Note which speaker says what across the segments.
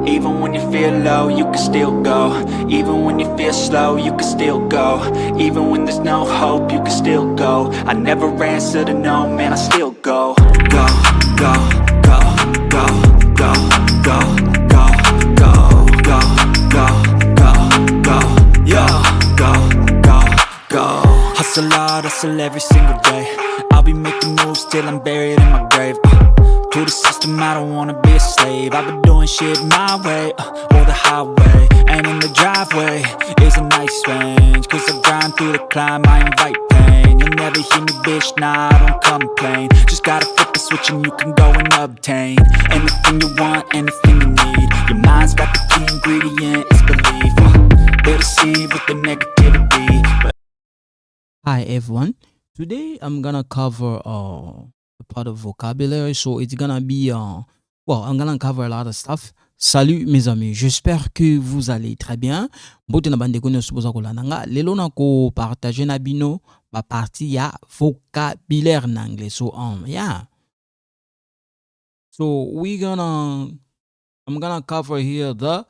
Speaker 1: Even when you feel low, you can still go. Even when you feel slow, you can still go. Even when there's no hope, you can still go. I never answer to no, man, I still go. Go, go, go, go, go, go, go, go, go, go, go, go, yo, go, go, go. Hustle hard, hustle every single day. I'll be making moves till I'm buried in my grave. To the system, I don't wanna be a slave. I've been doing shit my way, or the highway. And in the driveway is a nice range. Cause I grind through the climb, I invite pain. You'll never hear me, bitch, nah, I don't complain. Just gotta flip the switch and you can go and obtain anything you want, anything you need. Your mind's got the key ingredient, it's belief. They'll deceive with the negativity, but
Speaker 2: Hi everyone. Today I'm gonna cover a part of vocabulary, so it's gonna be I'm gonna cover a lot of stuff. Salut mes amis, j'espère que vous allez très bien. Mbote na bandeko nyonso boza kolanda nga. Lelo na ko partager na bino ba partie ya vocabulaire en anglais. So yeah. So I'm gonna cover here the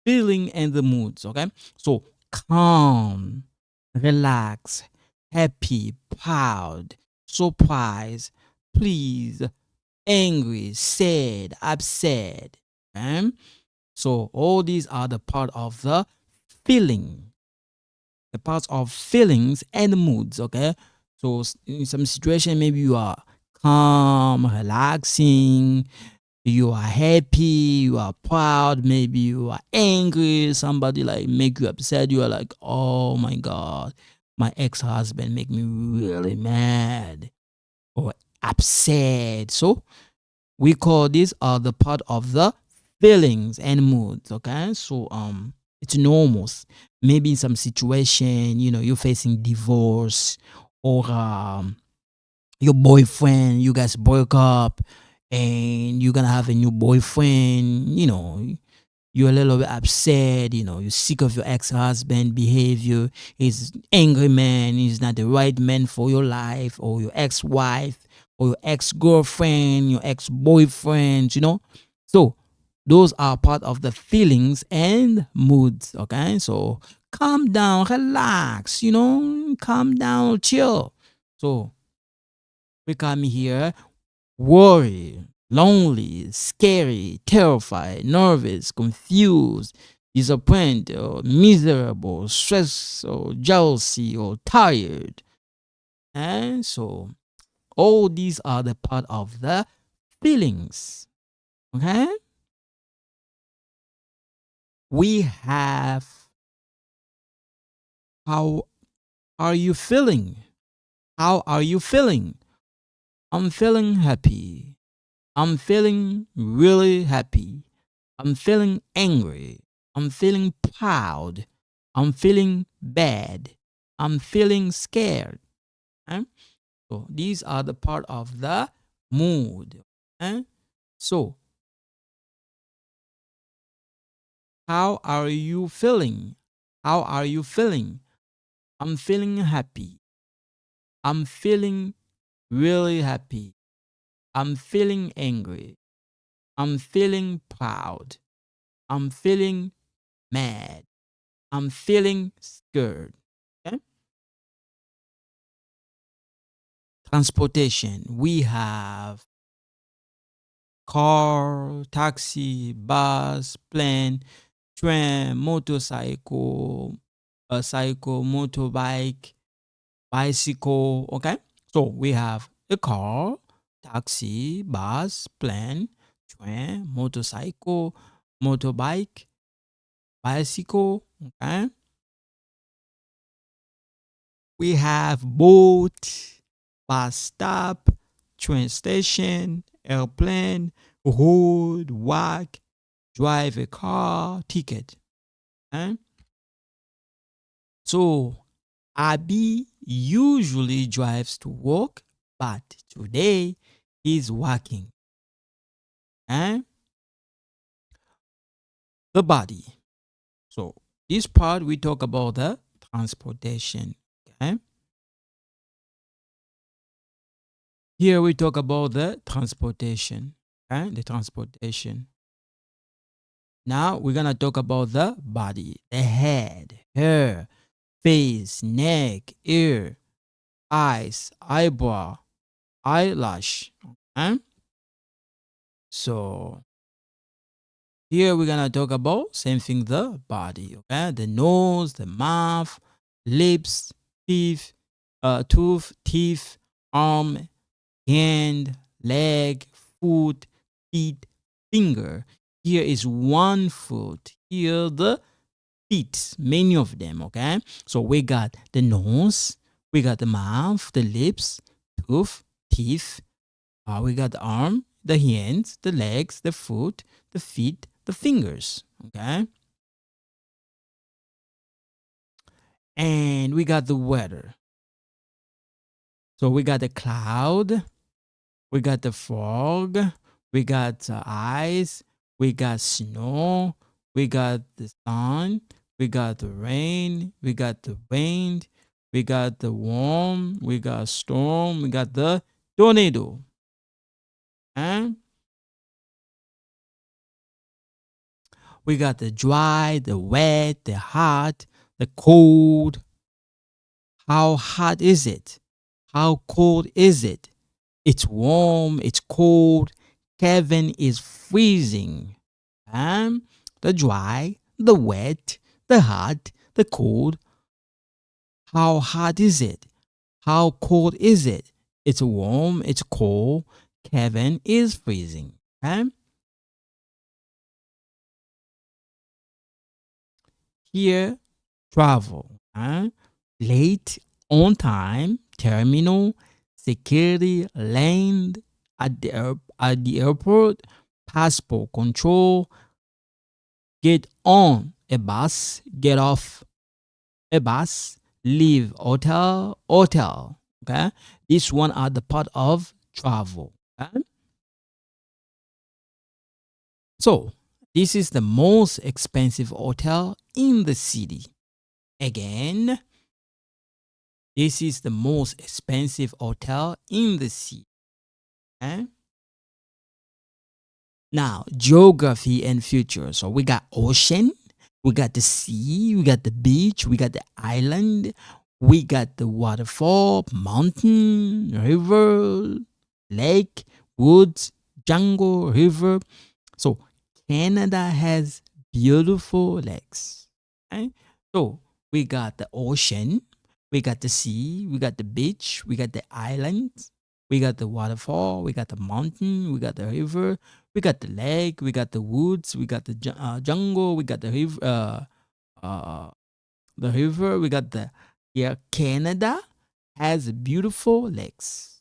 Speaker 2: feeling and the moods, okay? So calm, relax, happy, proud, surprised, pleased, angry, sad, upset. Okay? So all these are the part of the feeling, the parts of feelings and moods. Okay. So in some situation, maybe you are calm, relaxing, you are happy, you are proud, maybe you are angry, somebody like make you upset, you are like, oh my god, my ex-husband make me really mad or upset. So we call these are the part of the feelings and moods. Okay, so it's normal. Maybe in some situation, you're facing divorce, or your boyfriend, you guys broke up and you're gonna have a new boyfriend. You're a little bit upset, you're sick of your ex-husband behavior. He's angry man, he's not the right man for your life, or your ex-wife, or your ex-girlfriend, your ex-boyfriend. So those are part of the feelings and moods. Okay, so calm down, relax, calm down, chill. So we come here worry, lonely, scary, terrified, nervous, confused, disappointed, or miserable, stressed, or jealousy, or tired. And so all these are the part of the feelings. Okay? We have how are you feeling? How are you feeling? I'm feeling happy. I'm feeling really happy. I'm feeling angry. I'm feeling proud. I'm feeling bad. I'm feeling scared. Okay? So these are the part of the mood. Okay? So how are you feeling? How are you feeling? I'm feeling happy. I'm feeling really happy. I'm feeling angry. I'm feeling proud. I'm feeling mad. I'm feeling scared. Okay? Transportation. We have car, taxi, bus, plane, train, motorcycle, a cycle, motorbike, bicycle. Okay? So we have a car, taxi, bus, plane, train, motorcycle, motorbike, bicycle. Okay? We have boat, bus stop, train station, airplane, road, walk, drive a car, ticket. Okay? So Abby usually drives to work, but today he's working. Okay? The body. So this part we talk about the transportation. Okay? Here we talk about the transportation. Okay? The transportation. Now we're gonna talk about the body, the head, hair, face, neck, ear, eyes, eyebrow, eyelash. Okay? So here we're gonna talk about same thing, the body. Okay, the nose, the mouth, lips, teeth, teeth, arm, hand, leg, foot, feet, finger. Here is one foot. Here the feet, many of them. Okay, so we got the nose, we got the mouth, the lips, tooth, teeth. We got the arm, the hands, the legs, the foot, the feet, the fingers. Okay, and we got the weather. So we got the cloud, we got the fog, we got ice, we got snow, we got the sun, we got the rain, we got the wind, we got the warm, we got storm, we got the tornado. And we got the dry, the wet, the hot, the cold. How hot is it? How cold is it? It's warm, it's cold. Kevin is freezing. The dry, the wet, the hot, the cold. How hot is it? How cold is it? It's warm, it's cold. Kevin is freezing. Okay? Here, travel. Late, on time, terminal, security, land, at the airport, passport control, get on a bus, get off a bus, leave hotel, hotel. Okay, this one are the part of travel. Okay? So this is the most expensive hotel in the city. Again, this is the most expensive hotel in the city. Okay? Now, geography and future. So we got ocean, we got the sea, we got the beach, we got the island, we got the waterfall, mountain, river, lake, woods, jungle, river. So Canada has beautiful lakes. Okay? So we got the ocean, we got the sea, we got the beach, we got the islands, we got the waterfall, we got the mountain, we got the river, we got the lake, we got the woods, we got the jungle, we got the river, we got the here. Canada has beautiful lakes.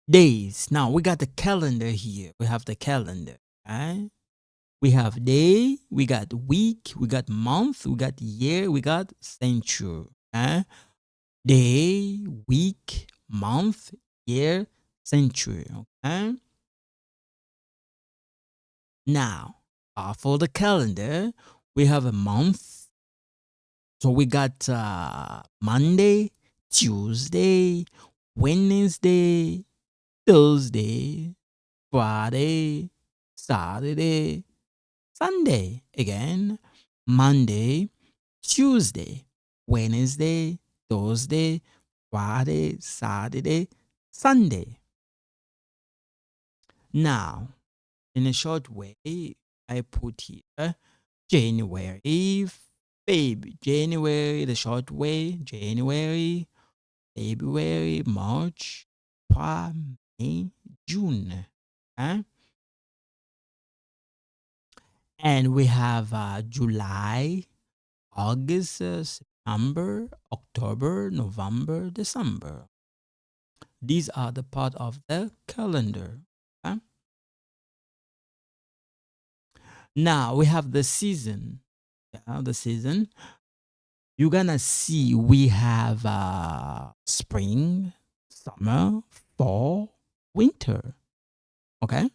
Speaker 2: Days. Now we got the calendar here. We have the calendar. Right? We have day, we got week, we got month, we got year, we got century. Right? Day, week, month, year, century. Okay. Now, for the calendar, we have a month. So we got Monday, Tuesday, Wednesday, Thursday, Friday, Saturday, Sunday. Again, Monday, Tuesday, Wednesday, Thursday, Friday, Saturday, Sunday. Now, in a short way, I put here January, January, the short way, January, February, March, April, May, June. Okay? And we have July, August, September, October, November, December. These are the part of the calendar. Okay? Now we have the season. Yeah, the season. You're gonna see we have spring, summer, fall, winter. Okay,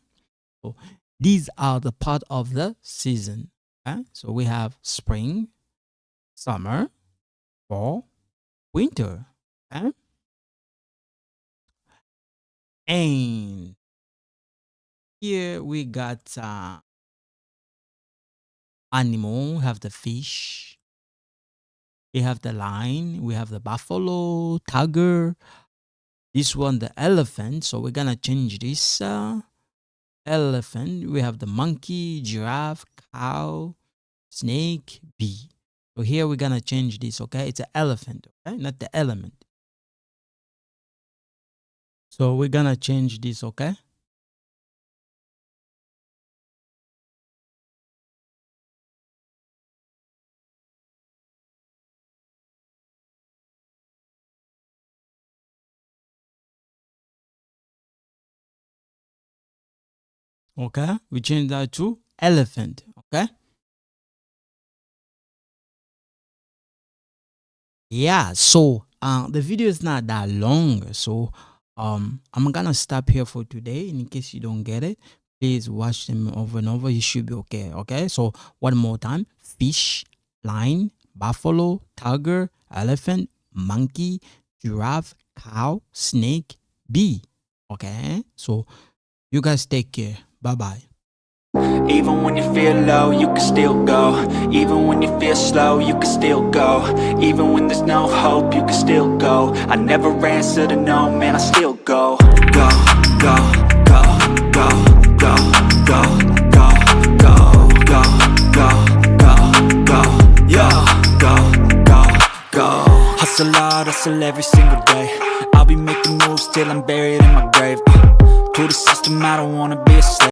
Speaker 2: so these are the part of the season. Okay, so we have spring, summer, fall, winter. Okay, and Here we got animal, we have the fish, we have the lion, we have the buffalo, tiger. This one, the elephant. So we're gonna change this elephant. We have the monkey, giraffe, cow, snake, bee. So here we're gonna change this, okay? It's an elephant, okay? Not the element. So we're gonna change this, okay? Okay, we change that to elephant, okay? Yeah, so the video is not that long, so I'm gonna stop here for today. In case you don't get it, please watch them over and over. You should be okay. Okay, so one more time: fish, lion, buffalo, tiger, elephant, monkey, giraffe, cow, snake, bee. Okay, so you guys take care. Bye bye.
Speaker 1: Even when you feel low, you can still go. Even when you feel slow, you can still go. Even when there's no hope, you can still go. I never answer to no, man, I still go. Go, go, go, go, go, go, go, go, go, go, go, go, yeah, go, go, go. Hustle hard, hustle every single day. I'll be making moves till I'm buried in my grave. To the system, I don't wanna be a slave.